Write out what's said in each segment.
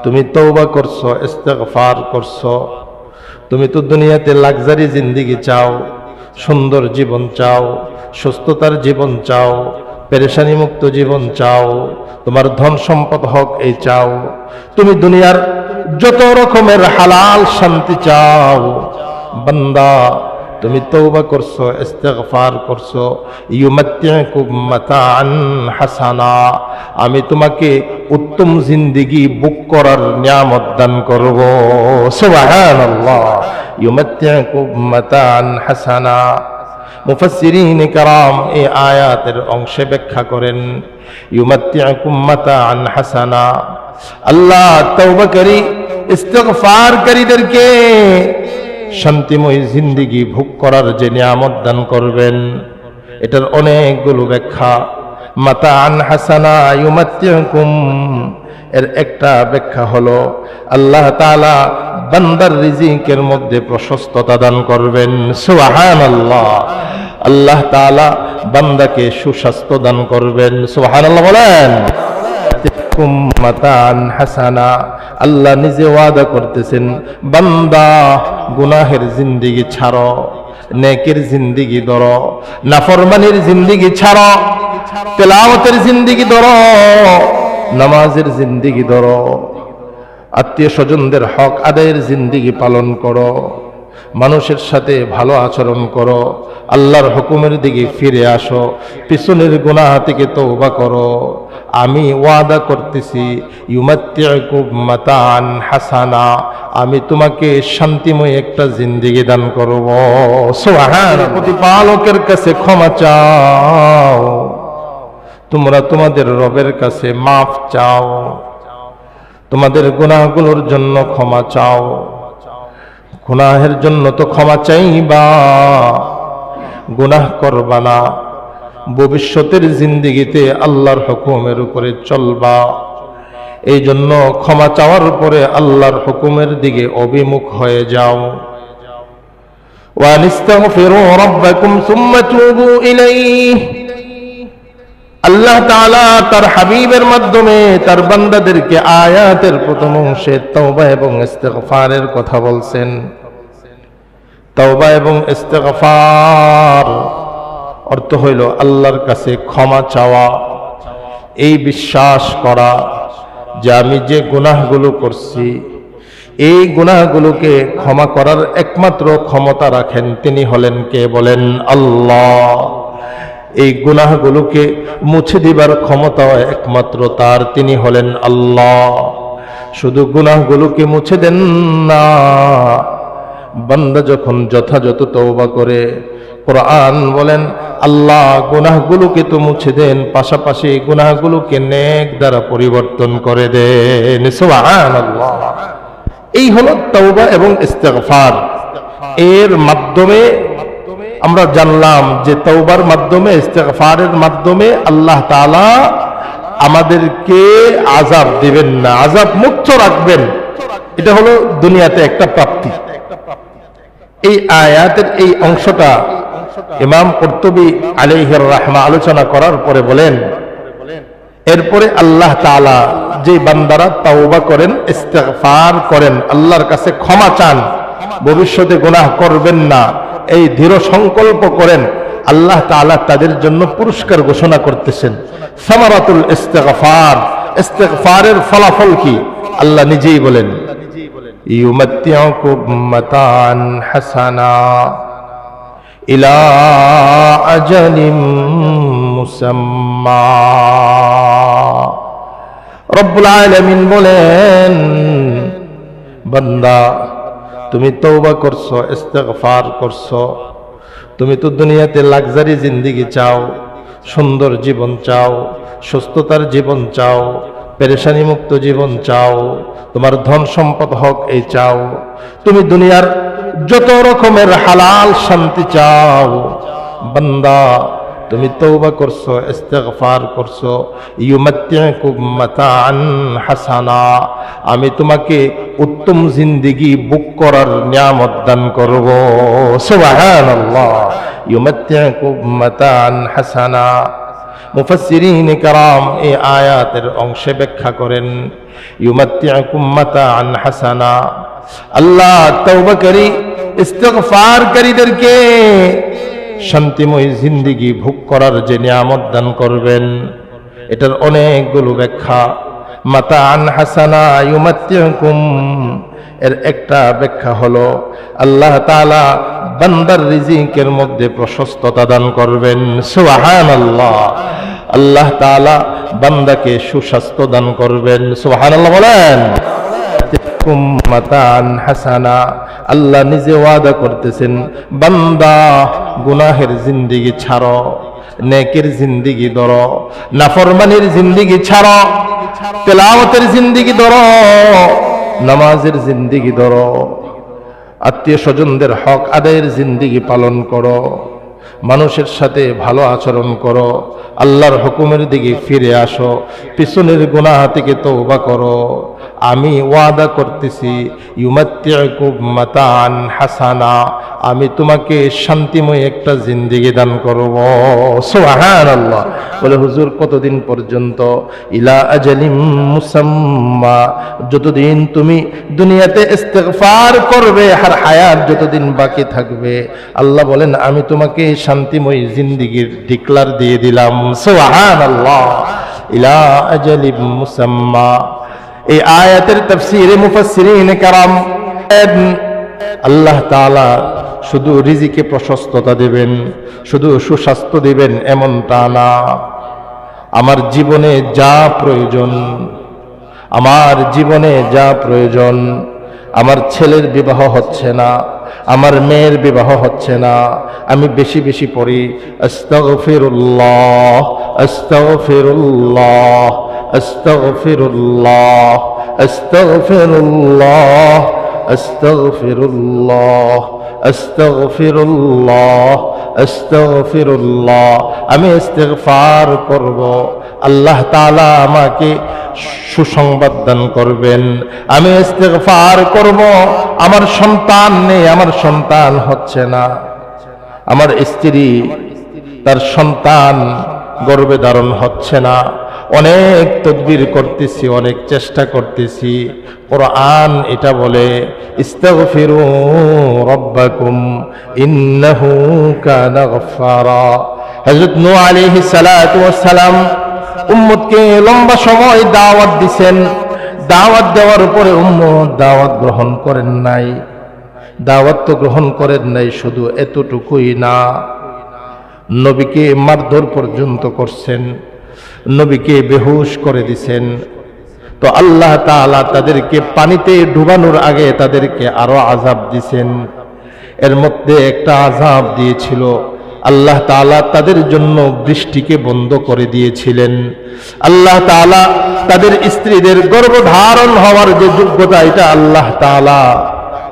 তুমি তওবা করছো, ইস্তেগফার করছো। তুমি তো দুনিয়াতে লাক্সারি জিন্দেগি চাও, সুন্দর জীবন চাও, সুস্থতার জীবন চাও, পেরেশানি মুক্ত জীবন চাও, তোমার ধন সম্পদ হোক এই চাও, তুমি দুনিয়ার যত রকমের হালাল শান্তি চাও। বান্দা তুমি তওবা করছো, ইস্তেগফার করছো, ইউমাত্তিউকুম মাতাআন হাসানা, আমি তোমাকে উত্তম জিন্দেগি বুক করার নিয়ামত দান করব। সুবহানাল্লাহ। ইউমাত্তিউকুম মাতাআন হাসানা। মুফাসসিরিন کرام এই আয়াতের অংশে ব্যাখ্যা করেন, ইউমাত্তিউকুম মাতাআন হাসানা, আল্লাহ তওবাকারী ইস্তেগফারকারীদেরকে শান্তিময় জিন্দেগি ভোগ করার যে নিয়ামত দান করবেন, এটার অনেকগুলো ব্যাখ্যা। মাতাআন হাসানা ইউমাত্তিউকুম, এর একটা ব্যাখ্যা হলো আল্লাহ তাআলা বান্দার রিজিকের মধ্যে প্রশস্ততা দান করবেন। সুবহানাল্লাহ। আল্লাহ তাআলা বান্দাকে সুস্বাস্থ্য দান করবেন। সুবহানাল্লাহ বলেন। মাতাআন হাসানা, আল্লাহ নিজে ওয়াদা করতেছেন, বান্দা গুনাহের জিন্দেগি ছাড়ো, নেকের জিন্দেগি ধরো, নাফরমানির জিন্দেগি ছাড়ো, তেলাওয়াতের জিন্দেগি ধরো, নামাজের জিন্দেগি ধরো, আত্মীয় স্বজনদের হক আদায়ের জিন্দেগি পালন করো, মানুষের সাথে ভালো আচরণ করো, আল্লাহর হুকুমের দিকে ফিরে আসো, পিছনের গুনাহ থেকে তওবা করো। আমি ওয়াদা করতেছি, ইউমাত্তিউকুম মাতাআন হাসানা, আমি তোমাকে শান্তিময় একটা জিন্দেগি দান করব। সুবহানাল্লাহ। প্রতিপালকের কাছে ক্ষমা চাও, তোমরা তোমাদের রবের কাছে মাফ চাও, তোমাদের গুনাহগুলোর জন্য ক্ষমা চাও। গুনাহের জন্য তো ক্ষমা চাইবা, গুনাহ করবা না, ভবিষ্যতের জিন্দেগিতে আল্লাহর হুকুমের উপরে চলবা। এই জন্য ক্ষমা চাওয়ার পরে আল্লাহর হুকুমের দিকে অভিমুখ হয়ে যাও। ওয়ানিস্তাগফিরু রাব্বাকুম সুম্মা তুবু ইলাইহি, আল্লাহ তাআলা তার হাবিবের মাধ্যমে তার বান্দাদেরকে আয়াতের প্রথম অংশে তওবা এবং ইস্তেগফারের কথা বলছেন। তওবা এবং ইস্তেগফার অর্থ হইল আল্লাহর কাছে ক্ষমা চাওয়া, এই বিশ্বাস করা যে আমি যে গুনাহগুলো করছি, এই গুনাহগুলোকে ক্ষমা করার একমাত্র ক্ষমতা রাখেন তিনি হলেন কে? বলেন আল্লাহ। এই গুনাহগুলোকে মুছে দিবার ক্ষমতা একমাত্র তার, তিনি হলেন আল্লাহ। শুধু গুনাহগুলোকে মুছে দেন না, বান্দা যখন যথাযথ তওবা করে, কোরআন বলেন আল্লাহ গুনাহগুলোকে তো মুছে দেন, পাশাপাশি গুনাহগুলোকে নেক দ্বারা পরিবর্তন করে দেন। সুবহানাল্লাহ। এই হলো তওবা এবং ইস্তেগফার। এর মাধ্যমে আমরা জানলাম যে তওবার মাধ্যমে, ইস্তেগফারের মাধ্যমে আল্লাহ তাআলা আমাদেরকে আযাব দিবেন না, আযাব মুক্ত রাখবেন। এটা হলো দুনিয়াতে একটা প্রাপ্তি। এই আয়াতের এই অংশটা ইমাম কুরতুবী আলাইহির রাহমা আলোচনা করার পরে বলেন, এরপরে আল্লাহ তাআলা যে বান্দারা তওবা করেন, ইস্তেগফার করেন, আল্লাহর কাছে ক্ষমা চান, ভবিষ্যতে গুনাহ করবেন না, এই দৃঢ় সংকল্প করেন, আল্লাহ তাআলা তাদের জন্য পুরস্কার ঘোষণা করতেছেন। সামারাতুল ইস্তেগফার, ইস্তেগফারের ফলাফল কি আল্লাহ নিজেই বলেন, ইউমাত্তিউকুম মাতাআন হাসানা ইলা আজালিম মুসাম্মা। রব্বুল আলামিন বলেন, বান্দা তুমি তওবা করছো, ইস্তেগফার করছো, তুমি তো দুনিয়াতে লাক্সারি জিন্দেগি চাও, সুন্দর জীবন চাও, সুস্থতার জীবন চাও, পেরেশানি মুক্ত জীবন চাও, তোমার ধন সম্পদ হোক এই চাও, তুমি দুনিয়ার যত রকমের হালাল শান্তি চাও। বান্দা তুমি তওবা করছো, ইস্তেগফার করছো, ইউমাত্তিউকুম মাতাআন হাসানা, আমি তোমাকে উত্তম জিন্দেগি বুক করার নিয়ামত দান করব। সুবহানাল্লাহ। ইউমাত্তিউকুম মাতাআন হাসানা মুফাসসিরিন کرام এই আয়াতের অংশে ব্যাখ্যা করেন ইউমাত্তিউকুম মাতাআন হাসানা, আল্লাহ তওবাকারী ইস্তিগফারকারীদেরকে শান্তিময় জিন্দেগি ভোগ করার যে নিয়ামত দান করবেন, এটার অনেকগুলো ব্যাখ্যা। মাতাআন হাসানা ইউমাত্তিউকুম এর একটা ব্যাখ্যা হলো আল্লাহ তাআলা বান্দার রিজিকের মধ্যে প্রশস্ততা দান করবেন। সুবহানাল্লাহ। আল্লাহ তাআলা বান্দাকে সুস্বাস্থ্য দান করবেন। সুবহানাল্লাহ বলেন। মাতাআন হাসানা, আল্লাহ নিজে ওয়াদা করতেছেন বান্দা গুনাহের জিন্দেগি ছাড়ো, নেকের জিন্দেগি ধরো, নাফরমানির জিন্দেগি ছাড়ো, তেলাওয়াতের জিন্দেগি ধরো, নামাজের জিন্দেগি ধরো, আত্মীয় স্বজনদের হক আদায়ের জিন্দেগি পালন করো, মানুষের সাথে ভালো আচরণ করো, আল্লাহর হুকুমের দিকে ফিরে আসো, পিছনের গুনাহ থেকে তওবা করো। আমি ওয়াদা করতেছি ইউমাত্তিউকুম মাতাআন হাসানা, আমি তোমাকে শান্তিময় একটা জিন্দেগি দান করব। সুবহানাল্লাহ। বলে হুজুর কতদিন পর্যন্ত? ইলা আজালিম মুসাম্মা, যতদিন তুমি দুনিয়াতে ইস্তিগফার করবে, আর হায়াত যতদিন বাকি থাকবে, আল্লাহ বলেন আমি তোমাকে শান্তিময় জিন্দেগির ডিক্লার দিয়ে দিলাম। সুবহানাল্লাহ। ইলা আজালিম মুসাম্মা। এই আয়াতের তাফসীরে মুফাসসিরিন کرام আল্লাহ তাআলা শুধু রিজিকে প্রশস্ততা দিবেন, শুধু সুস্বাস্থ্য দিবেন এমনটা না। আমার জীবনে যা প্রয়োজন, আমার জীবনে যা প্রয়োজন, আমার ছেলের বিবাহ হচ্ছে না, আমার মেয়ের বিবাহ হচ্ছে না, আমি বেশি বেশি পড়ি আস্তাগফিরুল্লাহ আস্তাগফিরুল্লাহ আস্তাগফিরুল্লাহ আস্তাগফিরুল্লাহ আস্তাগফিরুল্লাহ আস্তাগফিরুল্লাহ আস্তাগফিরুল্লাহ, আমি ইস্তিগফার করব, আল্লাহ তাআলা আমাকে সুসংবাদ দান করবেন। আমি ইস্তিগফার করব, আমার সন্তান নেই, আমার সন্তান হচ্ছে না, আমার স্ত্রী তার সন্তান গর্ভে ধারণ হচ্ছে না, অনেক তদবির করতেছি, অনেক চেষ্টা করতেছি। কোরআন এটা বলে ইস্তাগফিরু রাব্বাকুম ইন্নাহু কানা গফফারা। হযরত নূহ আলাইহিস সালাতু ওয়াস সালাম উম্মতকে লম্বা সময় দাওয়াত দিবেন, দাওয়াত দেওয়ার পরে উম্মত দাওয়াত গ্রহণ করেন নাই। দাওয়াত তো গ্রহণ করেন নাই, শুধু এতটুকুই না, নবীকে মারধর পর্যন্ত করছেন, নবীকে বেহুশ করে দিছেন। তো আল্লাহ তাআলা তাদেরকে পানিতে ডুবানোর আগে তাদেরকে আরো আযাব দিছেন। এর মধ্যে একটা আযাব দিয়েছিল, আল্লাহ তাআলা তাদের জন্য বৃষ্টিকে বন্ধ করে দিয়েছিলেন। আল্লাহ তাআলা তাদের স্ত্রীদের গর্ভধারণ হওয়ার যে যোগ্যতা, এটা আল্লাহ তাআলা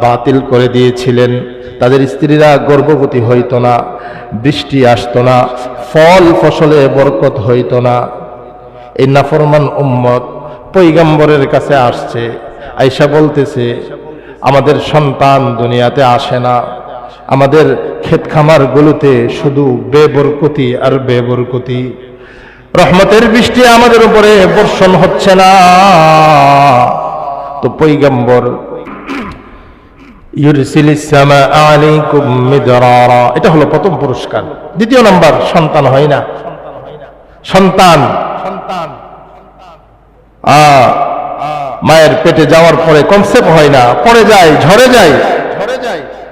বাতিল করে দিয়েছিলেন। তাদের স্ত্রীরা গর্ভবতী হইত না, বৃষ্টি আসতো না, ফল ফসলে বরকত হইত না। এই নাফরমান উম্মত পয়গম্বরের কাছে আসছে, আয়েশা বলতেছে আমাদের সন্তান দুনিয়াতে আসে না, আমাদের ক্ষেত খামার গুলোতে শুধু বেবরকতি আর বেবরকতি, রহমতের বৃষ্টি আমাদের উপরে বর্ষণ হচ্ছে না। তো পয়গম্বর ইউরসিলিস সামা আলাইকুম মিদরারা, এটা হলো প্রথম পুরস্কার। দ্বিতীয় নাম্বার, সন্তান হয় না। সন্তান মায়ের পেটে যাওয়ার পরে কনসেপ্ট হয় না, পড়ে যায়, ঝরে যায়।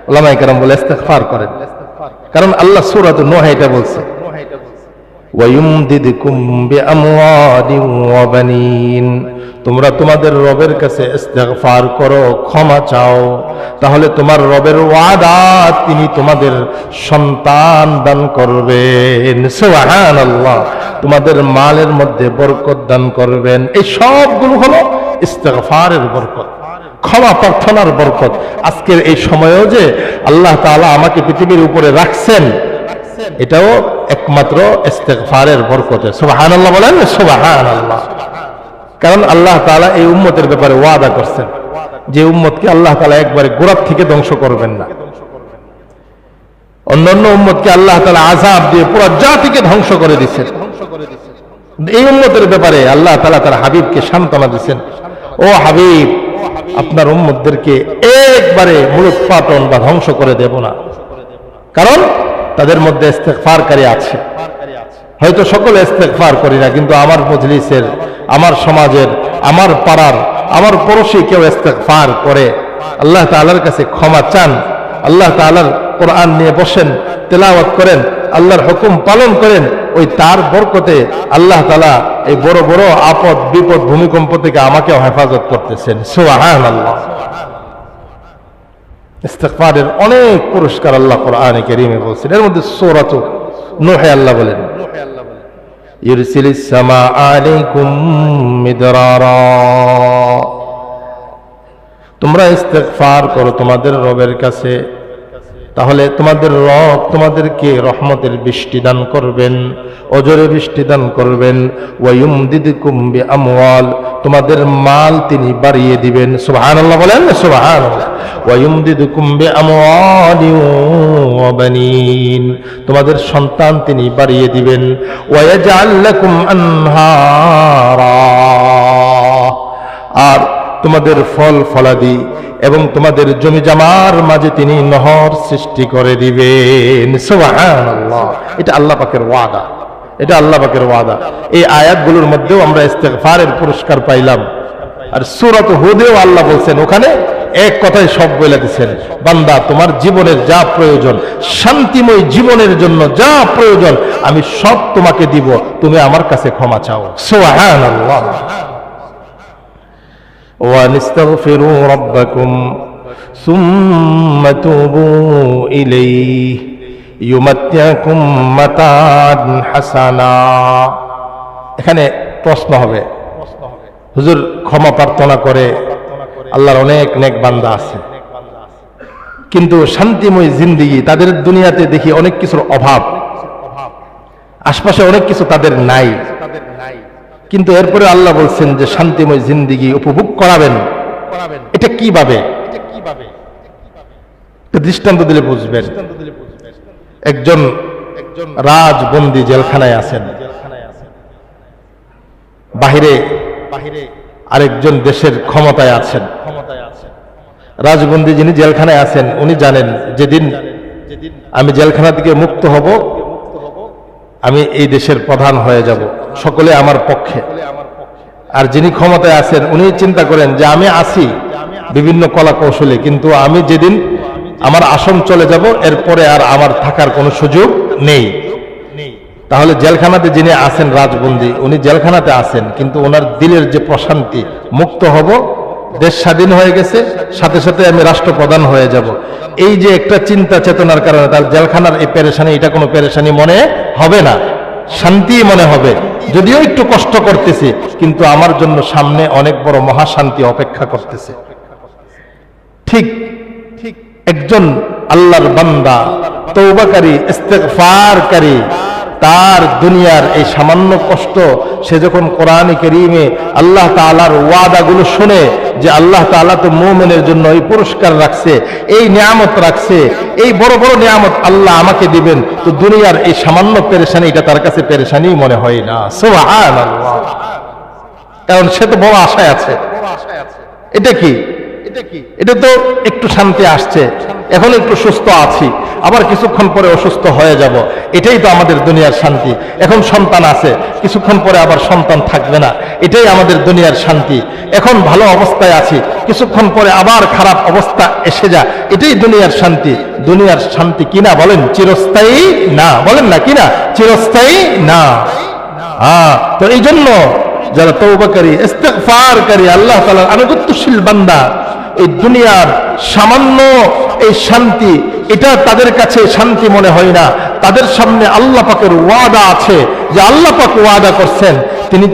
ওলামায়ে কেরাম বলে ইস্তিগফার করেন, কারণ আল্লাহ সূরাতুন নূহ এটা বলছে ওয়ায়ুমদিদকুম বিআমওয়ালিন ওয়া বানিন, তোমরা তোমাদের রবের কাছে ইস্তিগফার করো, ক্ষমা চাও, তাহলে তোমার রবের ওয়াদা তিনি তোমাদের সন্তান দান করবেন। সুবহানাল্লাহ। তোমাদের মালের মধ্যে বরকত দান করবেন। এই সবগুলো হলো ইস্তিগফারের বরকত, ক্ষমা প্রার্থনার বরকত। আজকের এই সময়েও যে আল্লাহ তাআলা আমাকে পৃথিবীর উপরে রাখছেন, এটাও একমাত্র ইস্তিগফারের বরকতে। সুবহানাল্লাহ বলেন, সুবহানাল্লাহ। কারণ আল্লাহ তাআলা এই উম্মতের ব্যাপারে ওয়াদা করছেন যে উম্মতকে আল্লাহ তাআলা একবারে গোড়া থেকে ধ্বংস করবেন না। অন্যান্য উম্মতকে আল্লাহ তাআলা আযাব দিয়ে পুরো জাতিকে ধ্বংস করে দিচ্ছেন। এই উম্মতের ব্যাপারে আল্লাহ তাআলা তার হাবিবকে সান্ত্বনা দিচ্ছেন, ও হাবিব, আপনার উম্মতদেরকে একবারে মূলোৎপাটন বা ধ্বংস করে দেব না, কারণ তাদের মধ্যে ইস্তেগফারকারী আছে। হয়তো সকলে ইস্তেগফার করি না, কিন্তু আমার মজলিসের, আমার সমাজের, আমার পাড়ার, আমার পড়োশি কেউ ইস্তেগফার করে, আল্লাহ তাআলার কাছে ক্ষমা চান, আল্লাহ তাআলার কোরআন নিয়ে বসেন, তেলাওয়াত করেন, আল্লাহর হুকুম পালন করেন, ওই তার বরকতে আল্লাহ তাআলা এই বড় বড় আপদ বিপদ ভূমিকম্প থেকে আমাকেও হেফাজত করতেছেন। সুবহানাল্লাহ। ইস্তেগফারের অনেক পুরস্কার আল্লাহ কোরআনে কারীমে বলছেন। এর মধ্যে সূরাত নূহে আল্লাহ বলেন, ইরসিলিস সামা আলাইকুম মিদরারা, তোমরা ইস্তেগফার করো তোমাদের রবের কাছে, তাহলে তোমাদের রব তোমাদেরকে রহমতের বৃষ্টি দান করবেন, অজরে বৃষ্টি দান করবেন। ওয়ায়ুমদিদকুম বিআমওয়াল, তোমাদের মাল তিনি বাড়িয়ে দিবেন। সুবহানাল্লাহ বলেন, সুবহানাল্লাহ। ওয়ায়ুমদিদকুম বিআমওয়ালিন ওয়া বানিন, তোমাদের সন্তান তিনি বাড়িয়ে দিবেন। ওয়ায়াজআল লাকুম আনহারা, আর তোমাদের ফল ফলাদি এবং তোমাদের জমি জামার মাঝে তিনি নহর সৃষ্টি করে দিবেন। সুবহানাল্লাহ। এটা আল্লাহ পাকের ওয়াদা, এটা আল্লাহ পাকের ওয়াদা। এই আয়াতগুলোর মধ্যেও আমরা ইস্তেগফারের পুরস্কার পাইলাম। আর সূরাত হুদেও আল্লাহ বলছেন, ওখানে এক কথায় সব বলে দিচ্ছেন, বান্দা তোমার জীবনের যা প্রয়োজন, শান্তিময় জীবনের জন্য যা প্রয়োজন আমি সব তোমাকে দিব, তুমি আমার কাছে ক্ষমা চাও। সুবহানাল্লাহ। وَانِسْتَغْفِرُوا رَبَّكُمْ ثُمَّ تُوبُوا إِلَيْهِ يُمَتِّعْكُمْ مَتَاعًا حَسَنًا। এখানে প্রশ্ন হবে, হুজুর ক্ষমা প্রার্থনা করে আল্লাহর অনেক নেক বান্দা আছে, কিন্তু শান্তিময় জিন্দেগি তাদের দুনিয়াতে দেখি অনেক কিছুর অভাব, আশপাশে অনেক কিছু তাদের নাই, কিন্তু এরপরে আল্লাহ বলছেন যে শান্তিময় জিন্দেগি উপভোগ করাবেন। এটা কিভাবে? দৃষ্টান্ত দিলে বুঝবেন। একজন রাজবন্দী জেলখানায় আছেন, বাহিরে আরেকজন দেশের ক্ষমতায় আছেন। রাজবন্দী যিনি জেলখানায় আছেন উনি জানেন, যেদিন আমি জেলখানা থেকে মুক্ত হব আমি এই দেশের প্রধান হয়ে যাব, সকলে আমার পক্ষে। আর যিনি ক্ষমতায় আছেন উনি চিন্তা করেন যে আমি আছি বিভিন্ন কলা কৌশলে, কিন্তু আমি যেদিন আমার আসন চলে যাব এরপরে আর আমার থাকার কোনো সুযোগ নেই। তাহলে জেলখানাতে যিনি আছেন রাজবন্দী, উনি জেলখানাতে আছেন, কিন্তু ওনার দিলের যে প্রশান্তি, মুক্ত হব, দেশ স্বাধীন হয়ে গেছে, সাথে সাথে আমি রাষ্ট্রপ্রধান হয়ে যাব, এই যে একটা চিন্তা চেতনার কারণে তার জেলখানার এই পেরেশানি, এটা কোনো পেরেশানি মনে হবে না, শান্তি মনে হবে। যদিও একটু কষ্ট করতেছি, কিন্তু আমার জন্য সামনে অনেক বড় মহাশান্তি অপেক্ষা করতেছে। ঠিক একজন আল্লাহর বান্দা, তওবাকারী, ইস্তেগফারকারী, তার দুনিয়ার এই সামান্য কষ্ট সে যখন কোরআনে কারীমে আল্লাহ তাআলার ওয়াদাগুলো শুনে যে আল্লাহ তাআলা তো মুমিনের জন্য এই পুরস্কার রাখছে, এই নিয়ামত রাখছে, এই বড় বড় নিয়ামত আল্লাহ আমাকে দিবেন, তো দুনিয়ার এই সামান্য পেরেশানি এটা তার কাছে পেরেশানি মনে হয় না। সুবহানাল্লাহ। কারণ সে তো বড় আশায় আছে। এটা কি? এটা তো একটু শান্তি আসছে, এখন একটু সুস্থ আছি, আবার কিছুক্ষণ পরে অসুস্থ হয়ে যাব, এটাই তো আমাদের দুনিয়ার শান্তি। এখন সন্তান আছে, কিছুক্ষণ পরে আবার সন্তান থাকবে না, এটাই আমাদের দুনিয়ার শান্তি। এখন ভালো অবস্থায় আছি, কিছুক্ষণ পরে আবার খারাপ অবস্থা এসে যায়, এটাই দুনিয়ার শান্তি। দুনিয়ার শান্তি কিনা বলেন? চিরস্থায়ী না। বলেন না কিনা? চিরস্থায়ী না। তো এই জন্য যারা তওবাকারী, ইস্তেগফারকারী, আল্লাহ তাআলার আনুগত্যশীল বান্দা, এই দুনিয়ার সামান্য এই শান্তি এটা তাদের কাছে শান্তি মনে হয় না। তাদের সামনে আল্লাহ পাকের ওয়াদা আছে, যে আল্লাহ পাক ওয়াদা করছেন তিনি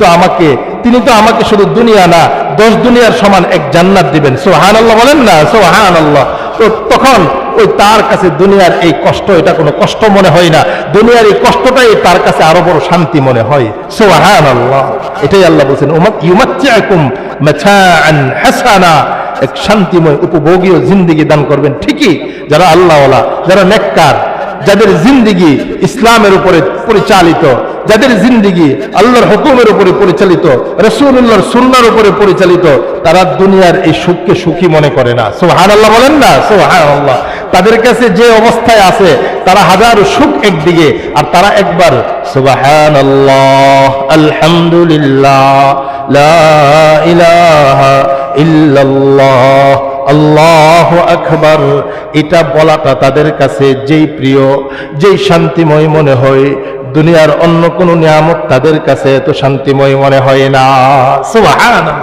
তো আমাকে শুধু দুনিয়া না 10 দুনিয়ার সমান এক জান্নাত দিবেন। সুবহানাল্লাহ বলেন না? সুবহানাল্লাহ। তো তখন ওই তার কাছে দুনিয়ার এই কষ্ট এটা কোনো কষ্ট মনে হয় না, দুনিয়ার এই কষ্টটাই তার কাছে আরো বড় শান্তি মনে হয়। সুবহানাল্লাহ। এটাই আল্লাহ বলেছেন, ইউমাত্তিউকুম মাতাআন হাসানা, এক শান্তিময় উপভোগীয় জিন্দেগি দান করবেন। ঠিকই যারা আল্লাহওয়ালা, যারা নেককার, যাদের জিন্দেগি ইসলামের উপরে পরিচালিত, যাদের জিন্দেগি আল্লাহর হুকুমের উপরে পরিচালিত, রাসূলুল্লাহর সুন্নাহর উপরে পরিচালিত, তারা দুনিয়ার এই সুখকে সুখী মনে করে না। সুবহানাল্লাহ বলেন না? সুবহানাল্লাহ। তাদের কাছে যে অবস্থায় আছে তারা হাজারো সুখ একদিকে, আর তারা একবার সুবহানাল্লাহ, আলহামদুলিল্লাহ, লা ইলাহা ইল্লাল্লাহ, আল্লাহু আকবার, এটা বলাটা তাদের কাছে যেই প্রিয়, যেই শান্তিময় মনে হয়, দুনিয়ার অন্য কোনো নিয়ামত তাদের কাছে এত শান্তিময় মনে হয় না। সুবহানাল্লাহ।